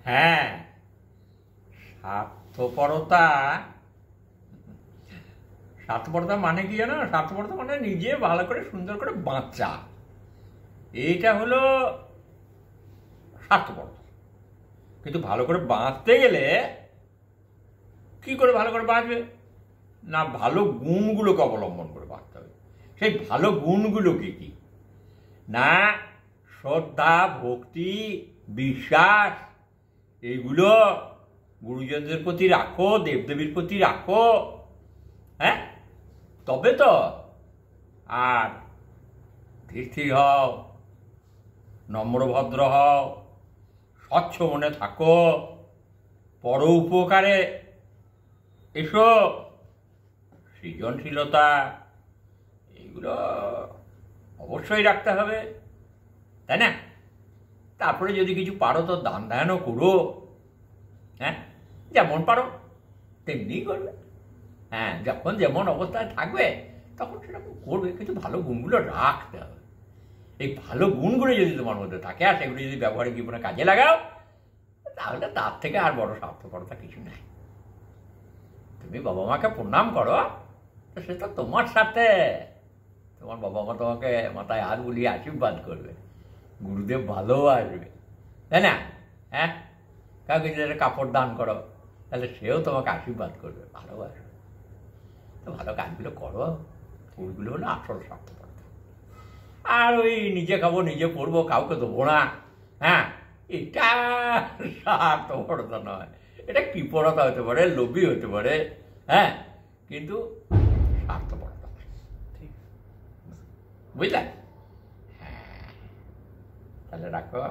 হ্যাঁ, স্বার্থপরতা। স্বার্থপরতা মানে কি জানো? স্বার্থপরতা মানে নিজে ভালো করে সুন্দর করে বাঁচা, এইটা হলো স্বার্থপরতা। কিন্তু ভালো করে বাঁচতে গেলে কি করে ভালো করে বাঁচবে? না, ভালো গুণগুলোকে অবলম্বন করে বাঁচতে হবে। সেই ভালো গুণগুলো কি কি? না, শ্রদ্ধা, ভক্তি, বিশ্বাস, এইগুলো গুরুজনদের প্রতি রাখো, দেবদেবীর প্রতি রাখো। হ্যাঁ, তবে তো। আর ধীর হও, নম্রভদ্র হও, স্বচ্ছ মনে থাকো, পর উপকারে এসো, সৃজনশীলতা, এইগুলো অবশ্যই রাখতে হবে, তাই না? তারপরে যদি কিছু পারো তো দান ধ্যানও করো। হ্যাঁ, যেমন পারো তেমনি করবে। হ্যাঁ, যখন যেমন অবস্থায় থাকবে তখন সেরকম করবে, কিন্তু ভালো গুণগুলো রাখতে হবে। এই ভালো গুণগুলো যদি তোমার মধ্যে থাকে আর সেগুলো যদি ব্যবহারিক জীবনে কাজে লাগাও, তাহলে তার থেকে আর বড় স্বার্থপরতা কিছু নাই। তুমি বাবা মাকে প্রণাম করো, তো সে তো তোমার সাথে। তোমার বাবা মা তোমাকে মাথায় হাত বুলিয়ে আশীর্বাদ করবে, গুরুদেব ভালো আসবে, তাই না? হ্যাঁ, কাউকে যদি কাপড় দান করো তাহলে সেও তোমাকে আশীর্বাদ করবে, ভালোবাসবে। তো ভালো কাজগুলো করো, ওইগুলো হলো আসল স্বার্থপরতা। আর ওই নিজে খাবো, নিজে পড়বো, কাউকে দেবো না, হ্যাঁ, এটা স্বার্থপরতা নয়। এটা কৃপণতা হতে পারে, লোভী হতে পারে, হ্যাঁ, কিন্তু স্বার্থপরতা নয়। ঠিক, বুঝলে? হ্যাঁ, তাহলে রাখো।